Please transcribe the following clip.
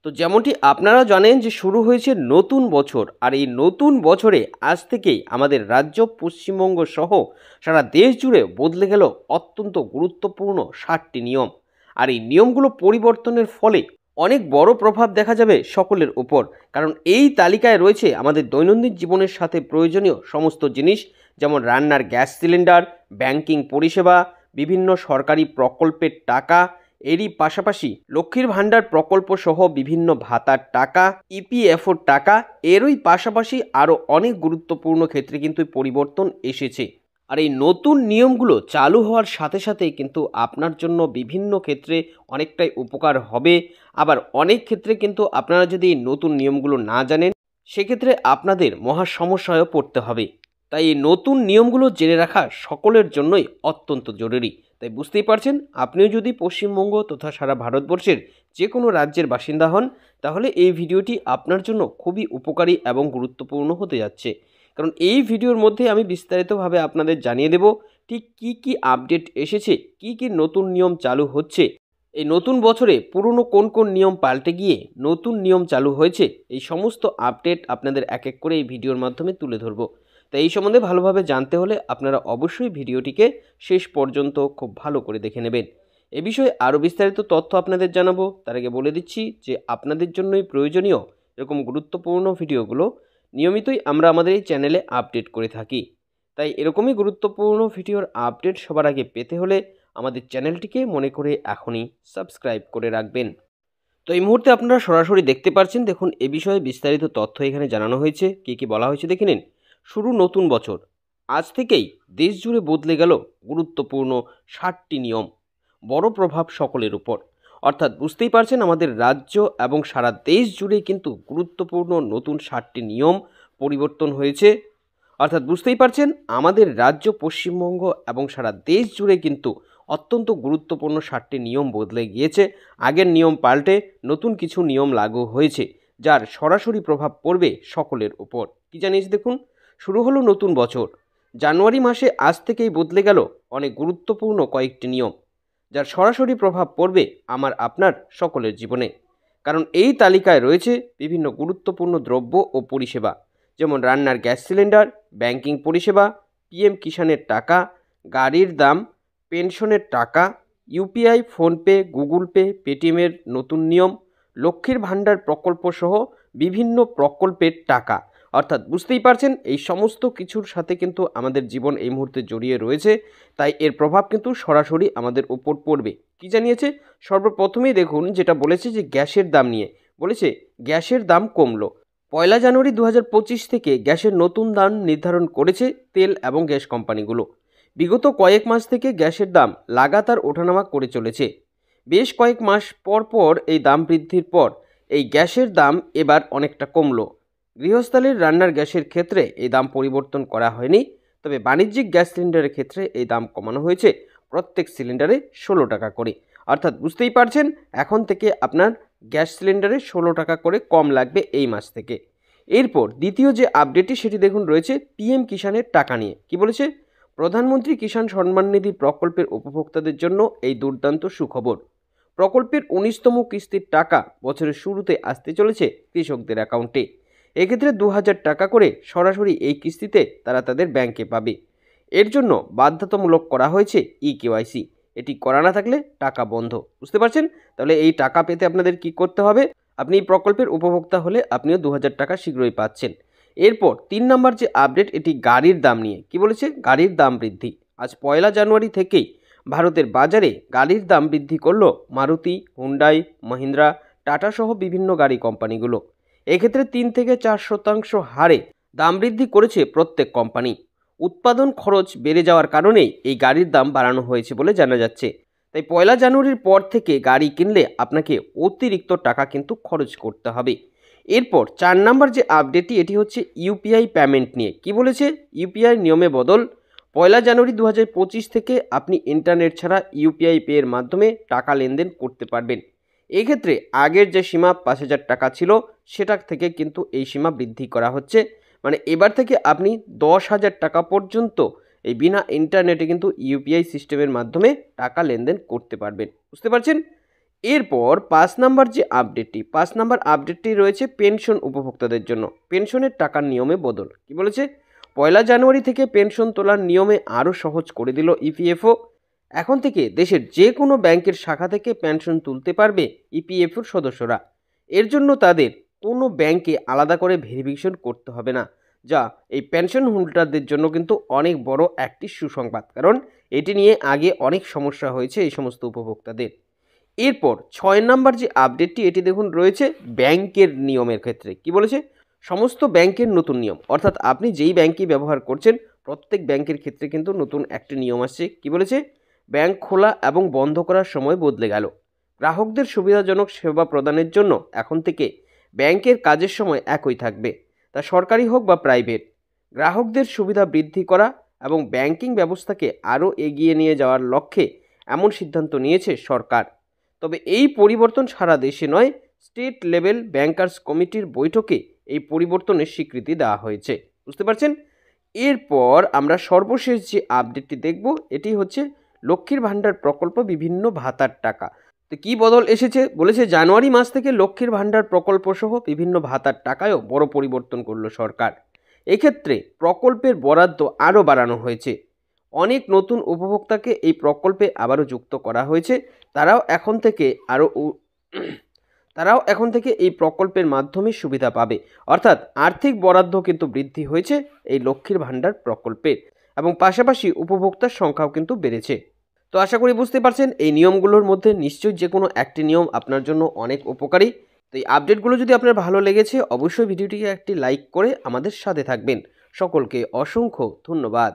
তো যেমনটি আপনারা জানেন যে শুরু হয়েছে নতুন বছর, আর এই নতুন বছরে আজ থেকেই আমাদের রাজ্য পশ্চিমবঙ্গ সহ সারা দেশ জুড়ে বদলে গেল অত্যন্ত গুরুত্বপূর্ণ 60টি নিয়ম। আর এই নিয়মগুলো পরিবর্তনের ফলে অনেক বড় প্রভাব দেখা যাবে সকলের উপর, কারণ এই তালিকায় রয়েছে আমাদের দৈনন্দিন জীবনের সাথে প্রয়োজনীয় সমস্ত জিনিস, যেমন রান্নার গ্যাস সিলিন্ডার, ব্যাংকিং পরিষেবা, বিভিন্ন সরকারি প্রকল্পের টাকা, এরই পাশাপাশি লক্ষ্মীর ভাণ্ডার প্রকল্প সহ বিভিন্ন ভাতার টাকা, ইপিএফওর টাকা, এরই পাশাপাশি আরও অনেক গুরুত্বপূর্ণ ক্ষেত্রে কিন্তু পরিবর্তন এসেছে। আর এই নতুন নিয়মগুলো চালু হওয়ার সাথে সাথে কিন্তু আপনার জন্য বিভিন্ন ক্ষেত্রে অনেকটাই উপকার হবে। আবার অনেক ক্ষেত্রে কিন্তু আপনারা যদি এই নতুন নিয়মগুলো না জানেন, সেক্ষেত্রে আপনাদের মহা সমস্যায়ও পড়তে হবে। তাই এই নতুন নিয়মগুলো জেনে রাখা সকলের জন্যই অত্যন্ত জরুরি। তাই বুঝতেই পারছেন, আপনিও যদি পশ্চিমবঙ্গ তথা সারা ভারতবর্ষের যে কোনো রাজ্যের বাসিন্দা হন, তাহলে এই ভিডিওটি আপনার জন্য খুবই উপকারী এবং গুরুত্বপূর্ণ হতে যাচ্ছে। কারণ এই ভিডিওর মধ্যে আমি বিস্তারিতভাবে আপনাদের জানিয়ে দেব ঠিক কি কি আপডেট এসেছে, কি কি নতুন নিয়ম চালু হচ্ছে, এই নতুন বছরে পুরনো কোন কোন নিয়ম পাল্টে গিয়ে নতুন নিয়ম চালু হয়েছে, এই সমস্ত আপডেট আপনাদের এক এক করে এই ভিডিওর মাধ্যমে তুলে ধরবো। তাই এই সম্বন্ধে ভালোভাবে জানতে হলে আপনারা অবশ্যই ভিডিওটিকে শেষ পর্যন্ত খুব ভালো করে দেখে নেবেন। এ বিষয়ে আরও বিস্তারিত তথ্য আপনাদের জানাবো, তার আগে বলে দিচ্ছি যে আপনাদের জন্যই প্রয়োজনীয় এরকম গুরুত্বপূর্ণ ভিডিওগুলো নিয়মিতই আমরা আমাদের এই চ্যানেলে আপডেট করে থাকি। তাই এরকমই গুরুত্বপূর্ণ ভিডিওর আপডেট সবার আগে পেতে হলে আমাদের চ্যানেলটিকে মনে করে এখনই সাবস্ক্রাইব করে রাখবেন। তো এই মুহূর্তে আপনারা সরাসরি দেখতে পাচ্ছেন, দেখুন এ বিষয়ে বিস্তারিত তথ্য এখানে জানানো হয়েছে। কী কী বলা হয়েছে দেখে নিন। শুরু নতুন বছর, আজ থেকেই দেশ জুড়ে বদলে গেল গুরুত্বপূর্ণ 60টি নিয়ম, বড় প্রভাব সকলের উপর। অর্থাৎ বুঝতেই পারছেন, আমাদের রাজ্য এবং সারা দেশ জুড়ে কিন্তু গুরুত্বপূর্ণ নতুন 60টি নিয়ম পরিবর্তন হয়েছে। অর্থাৎ বুঝতেই পারছেন, আমাদের রাজ্য পশ্চিমবঙ্গ এবং সারা দেশ জুড়ে কিন্তু অত্যন্ত গুরুত্বপূর্ণ 60টি নিয়ম বদলে গিয়েছে। আগের নিয়ম পাল্টে নতুন কিছু নিয়ম লাগু হয়েছে, যার সরাসরি প্রভাব পড়বে সকলের উপর। কি জানিস দেখুন, শুরু হলো নতুন বছর, জানুয়ারি মাসে আজ থেকেই বদলে গেল অনেক গুরুত্বপূর্ণ কয়েকটি নিয়ম, যার সরাসরি প্রভাব পড়বে আমার আপনার সকলের জীবনে। কারণ এই তালিকায় রয়েছে বিভিন্ন গুরুত্বপূর্ণ দ্রব্য ও পরিষেবা, যেমন রান্নার গ্যাস সিলিন্ডার, ব্যাংকিং পরিষেবা, পিএম কিষাণের টাকা, গাড়ির দাম, পেনশনের টাকা, ইউপিআই, ফোনপে, গুগল পে, পেটিএমের নতুন নিয়ম, লক্ষ্মীর ভাণ্ডার প্রকল্প সহ বিভিন্ন প্রকল্পের টাকা। অর্থাৎ বুঝতেই পারছেন, এই সমস্ত কিছুর সাথে কিন্তু আমাদের জীবন এই মুহূর্তে জড়িয়ে রয়েছে। তাই এর প্রভাব কিন্তু সরাসরি আমাদের উপর পড়বে। কি জানিয়েছে, সর্বপ্রথমেই দেখুন যেটা বলেছে যে গ্যাসের দাম নিয়ে বলেছে, গ্যাসের দাম কমলো। 1 জানুয়ারি 2025 থেকে গ্যাসের নতুন দাম নির্ধারণ করেছে তেল এবং গ্যাস কোম্পানিগুলো। বিগত কয়েক মাস থেকে গ্যাসের দাম লাগাতার ওঠানামা করে চলেছে। বেশ কয়েক মাস পর পর এই দাম বৃদ্ধির পর এই গ্যাসের দাম এবার অনেকটা কমলো। গৃহস্থালির রান্নার গ্যাসের ক্ষেত্রে এই দাম পরিবর্তন করা হয়নি, তবে বাণিজ্যিক গ্যাস সিলিন্ডারের ক্ষেত্রে এই দাম কমানো হয়েছে প্রত্যেক সিলিন্ডারে 16 টাকা করে। অর্থাৎ বুঝতেই পারছেন, এখন থেকে আপনার গ্যাস সিলিন্ডারে 16 টাকা করে কম লাগবে এই মাস থেকে। এরপর দ্বিতীয় যে আপডেটটি সেটি দেখুন রয়েছে পিএম কিষাণের টাকা নিয়ে। কি বলেছে, প্রধানমন্ত্রী কিষাণ সম্মান নিধি প্রকল্পের উপভোক্তাদের জন্য এই দুর্দান্ত সুখবর। প্রকল্পের 19তম কিস্তির টাকা বছরের শুরুতে আসতে চলেছে কৃষকদের অ্যাকাউন্টে। এক্ষেত্রে 2000 টাকা করে সরাসরি এই কিস্তিতে তারা তাদের ব্যাংকে পাবে। এর জন্য বাধ্যতামূলক করা হয়েছে ইকেওয়াইসি। এটি করা না থাকলে টাকা বন্ধ। বুঝতে পারছেন, তাহলে এই টাকা পেতে আপনাদের কি করতে হবে, আপনি এই প্রকল্পের উপভোক্তা হলে আপনিও 2000 টাকা শীঘ্রই পাচ্ছেন। এরপর 3 নম্বর যে আপডেট, এটি গাড়ির দাম নিয়ে। কি বলেছে, গাড়ির দাম বৃদ্ধি। আজ 1 জানুয়ারি থেকেই ভারতের বাজারে গাড়ির দাম বৃদ্ধি করল মারুতি, হুন্ডাই, মহিন্দ্রা, টাটা সহ বিভিন্ন গাড়ি কোম্পানিগুলো। এক্ষেত্রে 3 থেকে 4% হারে দাম বৃদ্ধি করেছে প্রত্যেক কোম্পানি। উৎপাদন খরচ বেড়ে যাওয়ার কারণেই এই গাড়ির দাম বাড়ানো হয়েছে বলে জানা যাচ্ছে। তাই 1 জানুয়ারির পর থেকে গাড়ি কিনলে আপনাকে অতিরিক্ত টাকা কিন্তু খরচ করতে হবে। এরপর 4 নম্বর যে আপডেটটি, এটি হচ্ছে ইউপিআই পেমেন্ট নিয়ে। কি বলেছে, ইউপিআই নিয়মে বদল। 1 জানুয়ারি 2025 থেকে আপনি ইন্টারনেট ছাড়া ইউপিআই পে এর মাধ্যমে টাকা লেনদেন করতে পারবেন। এক্ষেত্রে আগের যে সীমা 5000 টাকা ছিল, সেটা থেকে কিন্তু এই সীমা বৃদ্ধি করা হচ্ছে। মানে এবার থেকে আপনি 10,000 টাকা পর্যন্ত এই বিনা ইন্টারনেটে কিন্তু ইউপিআই সিস্টেমের মাধ্যমে টাকা লেনদেন করতে পারবেন। বুঝতে পারছেন, এরপর 5 নাম্বার যে আপডেটটি, 5 নাম্বার আপডেটটি রয়েছে পেনশন উপভোক্তাদের জন্য। পেনশনের টাকার নিয়মে বদল। কি বলেছে? 1 জানুয়ারি থেকে পেনশন তোলার নিয়মে আরও সহজ করে দিল ইপিএফও। এখন থেকে দেশের যে কোনো ব্যাংকের শাখা থেকে পেনশন তুলতে পারবে ইপিএফওর সদস্যরা। এর জন্য তাদের কোনো ব্যাংকে আলাদা করে ভেরিফিকেশন করতে হবে না, যা এই পেনশন হোল্ডারদের জন্য কিন্তু অনেক বড় একটি সুসংবাদ, কারণ এটি নিয়ে আগে অনেক সমস্যা হয়েছে এই সমস্ত উপভোক্তাদের। এরপর 6 নাম্বার যে আপডেটটি, এটি দেখুন রয়েছে ব্যাংকের নিয়মের ক্ষেত্রে। কি বলেছে? সমস্ত ব্যাংকের নতুন নিয়ম, অর্থাৎ আপনি যেই ব্যাংকই ব্যবহার করছেন প্রত্যেক ব্যাংকের ক্ষেত্রে কিন্তু নতুন একটি নিয়ম আসছে। কি বলেছে? ব্যাংক খোলা এবং বন্ধ করার সময় বদলে গেল। গ্রাহকদের সুবিধাজনক সেবা প্রদানের জন্য এখন থেকে ব্যাংকের কাজের সময় একই থাকবে, তা সরকারি হোক বা প্রাইভেট। গ্রাহকদের সুবিধা বৃদ্ধি করা এবং ব্যাংকিং ব্যবস্থাকে আরও এগিয়ে নিয়ে যাওয়ার লক্ষ্যে এমন সিদ্ধান্ত নিয়েছে সরকার। তবে এই পরিবর্তন সারা দেশে নয়, স্টেট লেভেল ব্যাংকার্স কমিটির বৈঠকে এই পরিবর্তনের স্বীকৃতি দেওয়া হয়েছে। বুঝতে পারছেন? এরপর আমরা সর্বশেষ যে আপডেটটি দেখব, এটি হচ্ছে লক্ষ্মীর ভাণ্ডার প্রকল্প বিভিন্ন ভাতার টাকা। তো কী বদল এসেছে? বলেছে জানুয়ারি মাস থেকে লক্ষ্মীর ভাণ্ডার প্রকল্প সহ বিভিন্ন ভাতার টাকায়ও বড় পরিবর্তন করল সরকার। এক্ষেত্রে প্রকল্পের বরাদ্দ আরও বাড়ানো হয়েছে। অনেক নতুন উপভোক্তাকে এই প্রকল্পে আবারও যুক্ত করা হয়েছে। তারাও এখন থেকে এই প্রকল্পের মাধ্যমে সুবিধা পাবে। অর্থাৎ আর্থিক বরাদ্দ কিন্তু বৃদ্ধি হয়েছে এই লক্ষ্মীর ভাণ্ডার প্রকল্পের, এবং পাশাপাশি উপভোক্তার সংখ্যাও কিন্তু বেড়েছে। তো আশা করি বুঝতে পারছেন এই নিয়মগুলোর মধ্যে নিশ্চয়ই যে কোনো একটি নিয়ম আপনার জন্য অনেক উপকারী। তো এই আপডেটগুলো যদি আপনার ভালো লেগেছে অবশ্যই ভিডিওটিকে একটি লাইক করে আমাদের সাথে থাকবেন। সকলকে অসংখ্য ধন্যবাদ।